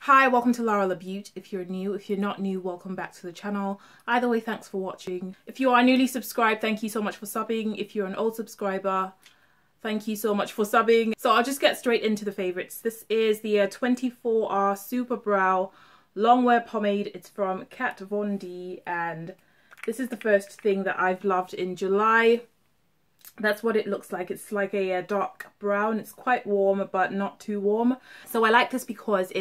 Hi, welcome to Lara la Beaut. If you're new, if you're not new, welcome back to the channel. Either way, thanks for watching. If you are newly subscribed, thank you so much for subbing. If you're an old subscriber, thank you so much for subbing. So I'll just get straight into the favorites. This is the 24-hour Super Brow Longwear Pomade. It's from Kat Von D, and this is the first thing that I've loved in July. That's what it looks like. It's like a dark brown. It's quite warm, but not too warm. So I like this because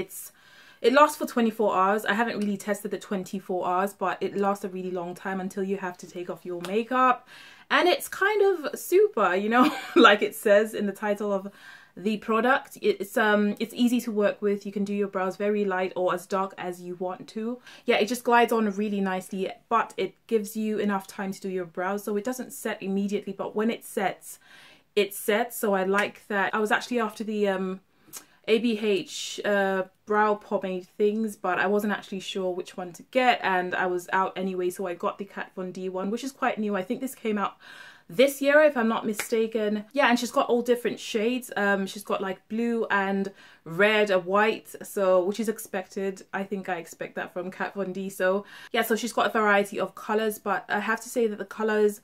it lasts for 24 hours. I haven't really tested the 24 hours, but it lasts a really long time until you have to take off your makeup. And it's kind of super, you know, like it says in the title of the product. It's easy to work with. You can do your brows very light or as dark as you want to. Yeah, it just glides on really nicely, but it gives you enough time to do your brows, so it doesn't set immediately, but when it sets, it sets. So I like that. I was actually after the ABH brow pomade things, but I wasn't actually sure which one to get, and I was out anyway, so I got the Kat Von D one, which is quite new. I think this came out this year, if I'm not mistaken. Yeah, and she's got all different shades. She's got like blue and red and white, so which is expected. I think I expect that from Kat Von D. So yeah, so she's got a variety of colors, but I have to say that the colors,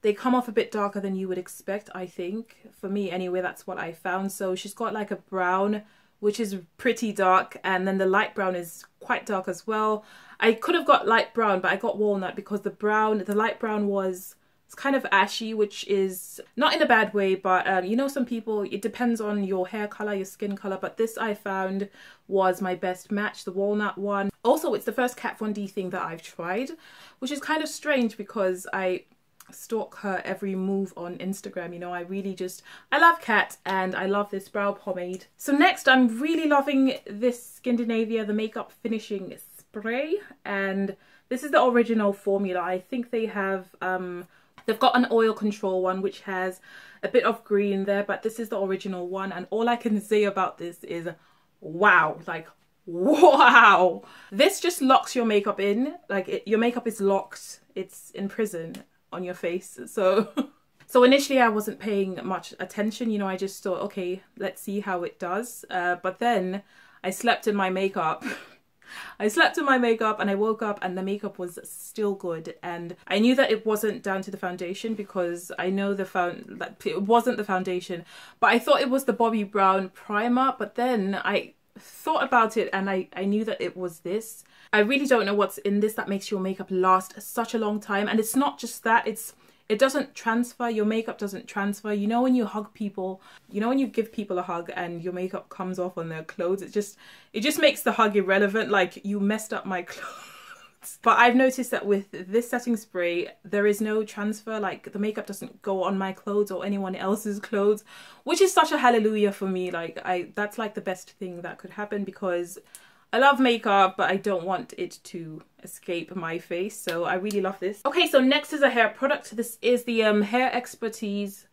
they come off a bit darker than you would expect, I think. For me anyway, that's what I found. So she's got like a brown, which is pretty dark, and then the light brown is quite dark as well. I could have got light brown, but I got walnut because the light brown was, it's kind of ashy, which is not in a bad way, but you know, some people, it depends on your hair color, your skin color, but this I found was my best match, the walnut one. Also, it's the first Kat Von D thing that I've tried, which is kind of strange because I stalk her every move on Instagram. You know, I love Kat, and I love this brow pomade. So next, I'm really loving this Scandinavia, the makeup finishing spray, and this is the original formula. I think they have they've got an oil control one which has a bit of green there, but this is the original one, and all I can say about this is wow, like wow. This just locks your makeup in, like your makeup is locked, it's in prison on your face. So initially I wasn't paying much attention, you know, I just thought, okay, let's see how it does, but then I slept in my makeup. I slept in my makeup and I woke up and the makeup was still good, and I knew that it wasn't down to the foundation because I know that it wasn't the foundation, but I thought it was the Bobbi Brown primer, but then I thought about it and I knew that it was this. I really don't know what's in this that makes your makeup last such a long time, and it's not just that, it doesn't transfer, your makeup doesn't transfer. You know, when you hug people, you know, when you give people a hug and your makeup comes off on their clothes, it just makes the hug irrelevant, like you messed up my clothes. But I've noticed that with this setting spray, there is no transfer, like the makeup doesn't go on my clothes or anyone else's clothes, which is such a hallelujah for me. Like that's like the best thing that could happen, because I love makeup, but I don't want it to escape my face. So I really love this. Okay, so next is a hair product. This is the Hair Expertise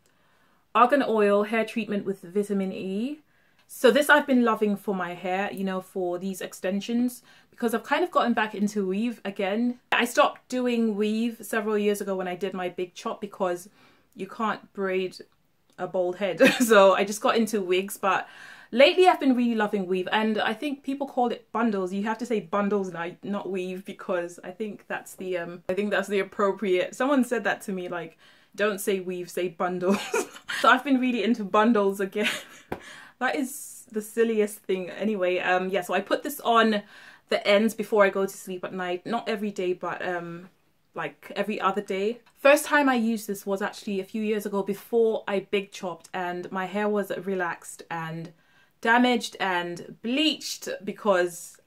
Argan Oil Hair Treatment with Vitamin E. So this I've been loving for my hair, you know, for these extensions, because I've kind of gotten back into weave again. I stopped doing weave several years ago when I did my big chop because you can't braid a bald head. So I just got into wigs, but lately I've been really loving weave, and I think people call it bundles. You have to say bundles now, not weave, because I think that's the appropriate. Someone said that to me, like, don't say weave, say bundles. So I've been really into bundles again. That is the silliest thing anyway. Yeah, so I put this on the ends before I go to sleep at night. Not every day, but like every other day. First time I used this was actually a few years ago before I big chopped, and my hair was relaxed and damaged and bleached, because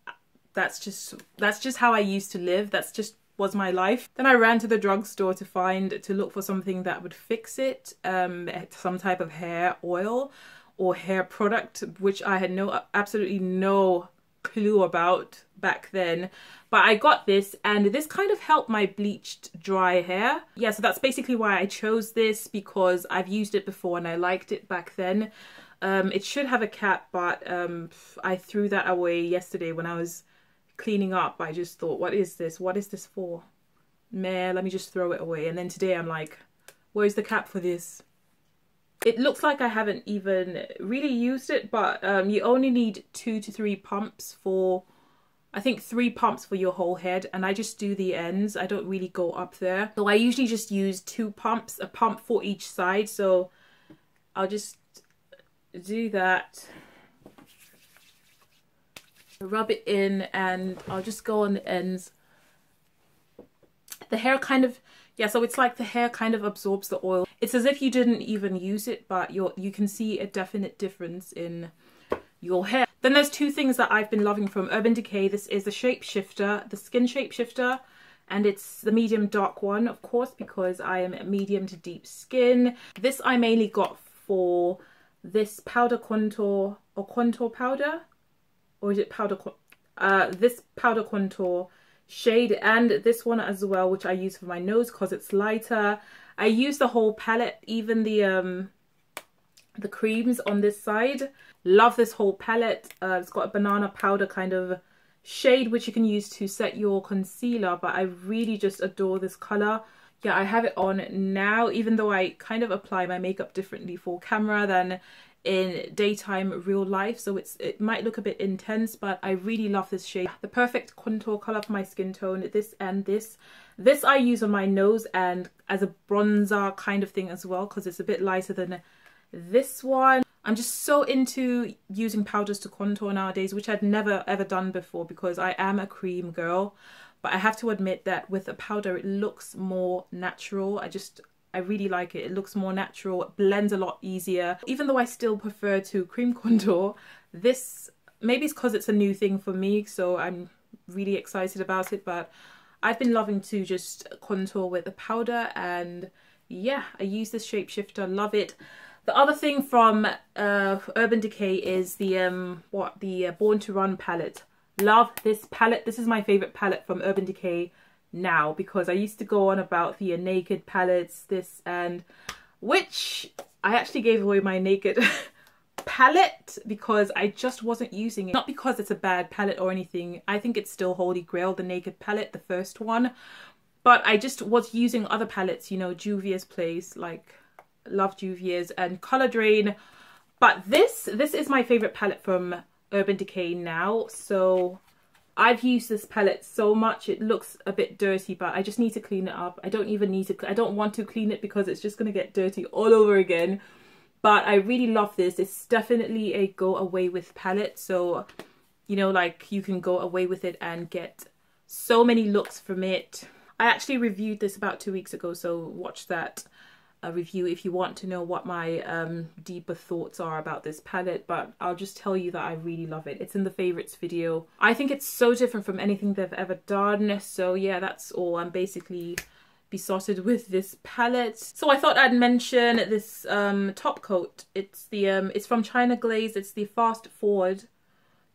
that's just how I used to live. That's just was my life. Then I ran to the drugstore to look for something that would fix it, some type of hair oil or hair product, which I had absolutely no clue about back then. But I got this, and this kind of helped my bleached dry hair. Yeah, so that's basically why I chose this, because I've used it before and I liked it back then. It should have a cap, but I threw that away yesterday when I was cleaning up. I just thought, what is this? What is this for? Meh, let me just throw it away. And then today I'm like, where's the cap for this? It looks like I haven't even really used it, but you only need 2 to 3 pumps for, I think 3 pumps for your whole head, and I just do the ends. I don't really go up there. So I usually just use 2 pumps, a pump for each side. So I'll just do that. Rub it in, and I'll just go on the ends. The hair kind of, yeah, so it's like the hair kind of absorbs the oil. It's as if you didn't even use it, but you can see a definite difference in your hair. Then there's 2 things that I've been loving from Urban Decay. This is the Shapeshifter, the Skin Shapeshifter, and it's the medium dark one, of course, because I am medium to deep skin. This I mainly got for this powder contour, or contour powder, or is it powder, this powder contour shade, and this one as well, which I use for my nose because it's lighter. I use the whole palette, even the creams on this side. Love this whole palette. It's got a banana powder kind of shade, which you can use to set your concealer, but I really just adore this color. Yeah, I have it on now, even though I kind of apply my makeup differently for camera than in daytime real life, so it might look a bit intense, but I really love this shade. The perfect contour color for my skin tone. This and this I use on my nose and as a bronzer kind of thing as well, because it's a bit lighter than this one. I'm just so into using powders to contour nowadays, which I'd never ever done before because I am a cream girl. But I have to admit that with a powder it looks more natural. I really like it. It looks more natural. It blends a lot easier. Even though I still prefer to cream contour, this, maybe it's because it's a new thing for me, so I'm really excited about it, but I've been loving to just contour with a powder, and yeah, I use this Shapeshifter, love it. The other thing from Urban Decay is the Born to Run palette. Love this palette. This is my favorite palette from Urban Decay now, because I used to go on about the naked palettes, which I actually gave away my naked palette because I just wasn't using it. Not because it's a bad palette or anything. I think it's still holy grail, the naked palette, the first one. But I just was using other palettes, you know, Juvia's Place, like love Juvia's, and Color Drain. But this is my favorite palette from Urban Decay now. So I've used this palette so much. It looks a bit dirty, but I just need to clean it up. I don't want to clean it because it's just going to get dirty all over again. But I really love this. It's definitely a go away with palette. So, you know, like you can go away with it and get so many looks from it. I actually reviewed this about 2 weeks ago, so watch that review if you want to know what my deeper thoughts are about this palette. But I'll just tell you that I really love it. It's in the favorites video. I think it's so different from anything they've ever done. So yeah, that's all. I'm basically besotted with this palette. So I thought I'd mention this top coat. It's from China Glaze. It's the Fast Forward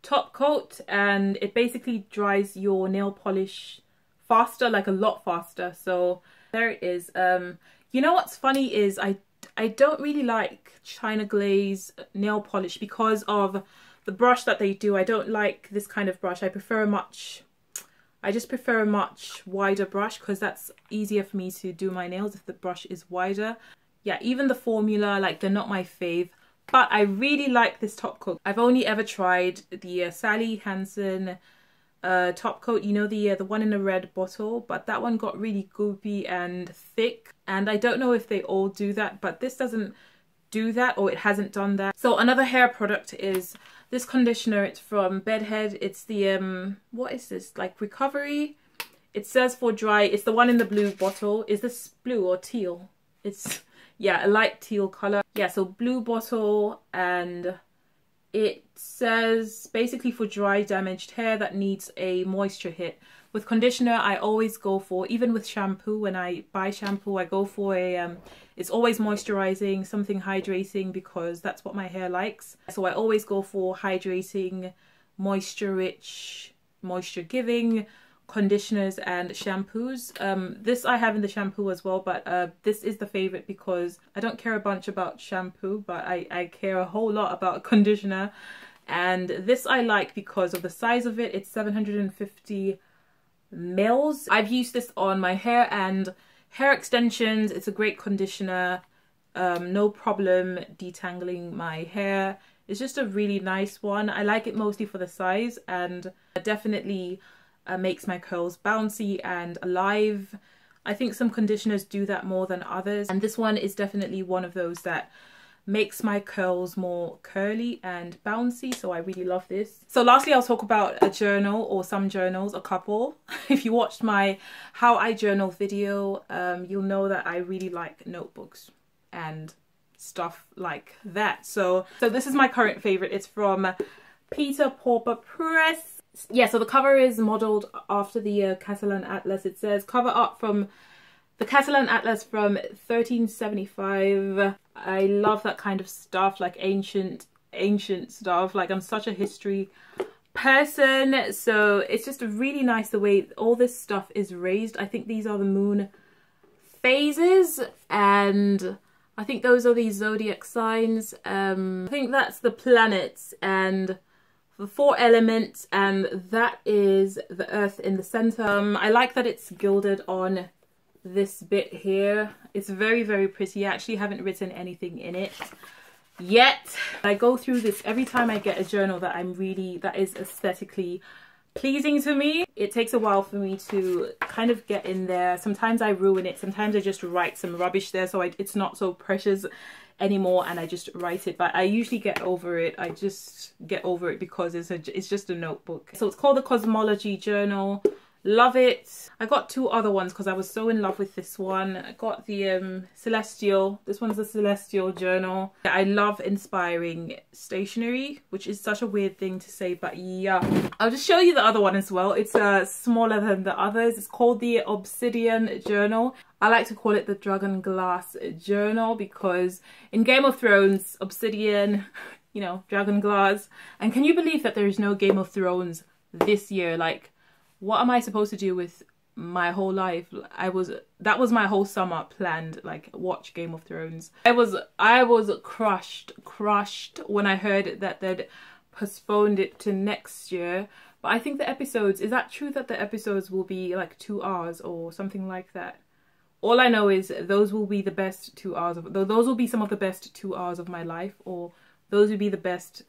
top coat, and it basically dries your nail polish faster, like a lot faster. So there it is. You know what's funny is I don't really like China Glaze nail polish because of the brush that they do. I don't like this kind of brush. I just prefer a much wider brush because that's easier for me to do my nails if the brush is wider. Yeah, even the formula, like, they're not my fave. But I really like this top coat. I've only ever tried the Sally Hansen top coat, you know, the one in the red bottle, but that one got really goopy and thick, and I don't know if they all do that, but this doesn't do that, or it hasn't done that. So another hair product is this conditioner. It's from Bedhead. It's the what is this, like Recovery? It says for dry. It's the one in the blue bottle. Is this blue or teal? It's, yeah, a light teal color. Yeah, so blue bottle, and it says basically for dry damaged hair that needs a moisture hit. With conditioner, I always go for, even with shampoo, when I buy shampoo, I go for a, it's always moisturizing, something hydrating, because that's what my hair likes. So I always go for hydrating, moisture rich, moisture giving conditioners and shampoos. This I have in the shampoo as well, but this is the favorite because I don't care a bunch about shampoo, but I care a whole lot about conditioner. And this I like because of the size of it. It's 750 mils. I've used this on my hair and hair extensions. It's a great conditioner. no problem detangling my hair. It's just a really nice one. I like it mostly for the size, and it definitely makes my curls bouncy and alive. I think some conditioners do that more than others, and this one is definitely one of those that makes my curls more curly and bouncy, so I really love this. So lastly, I'll talk about a journal, or some journals, a couple. If you watched my how I journal video, you'll know that I really like notebooks and stuff like that. So this is my current favorite. It's from Peter Pauper Press. Yeah, so the cover is modeled after the Catalan Atlas. It says cover art from the Catalan Atlas from 1375. I love that kind of stuff, like ancient stuff. Like, I'm such a history person, so it's just really nice the way all this stuff is raised. I think these are the moon phases, and I think those are the zodiac signs. I think that's the planets and the 4 elements, and that is the earth in the center. I like that it's gilded on this bit here. It's very, very pretty. I actually haven't written anything in it yet. I go through this every time I get a journal that is aesthetically pleasing to me. It takes a while for me to kind of get in there. Sometimes I ruin it. Sometimes I just write some rubbish there, so it's not so precious anymore, and I just write it. But I usually get over it. I just get over it because it's just a notebook. So it's called the Cosmology Journal. Love it. I got 2 other ones because I was so in love with this one. I got the Celestial. This one's the Celestial Journal. I love inspiring stationery, which is such a weird thing to say, but yeah. I'll just show you the other one as well. It's smaller than the others. It's called the Obsidian Journal. I like to call it the Dragon Glass Journal because in Game of Thrones, Obsidian, you know, Dragon Glass. And can you believe that there is no Game of Thrones this year? Like, what am I supposed to do with my whole life? That was my whole summer planned, like, watch Game of Thrones. I was crushed when I heard that they'd postponed it to next year. But I think the episodes, is that true that the episodes will be like 2 hours or something like that? All I know is those will be the best 2 hours those will be some of the best 2 hours of my life, or those will be the best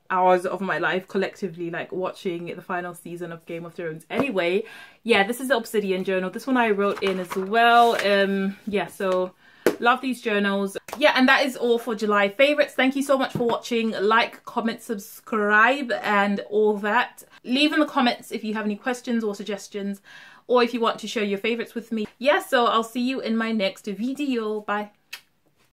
hours of my life collectively, like watching the final season of Game of Thrones. Anyway, yeah, this is the Obsidian Journal. This one I wrote in as well. Yeah, so love these journals. Yeah, and that is all for July favorites. Thank you so much for watching. Like, comment, subscribe, and all that. Leave in the comments if you have any questions or suggestions, or if you want to share your favorites with me. Yeah, so I'll see you in my next video. Bye.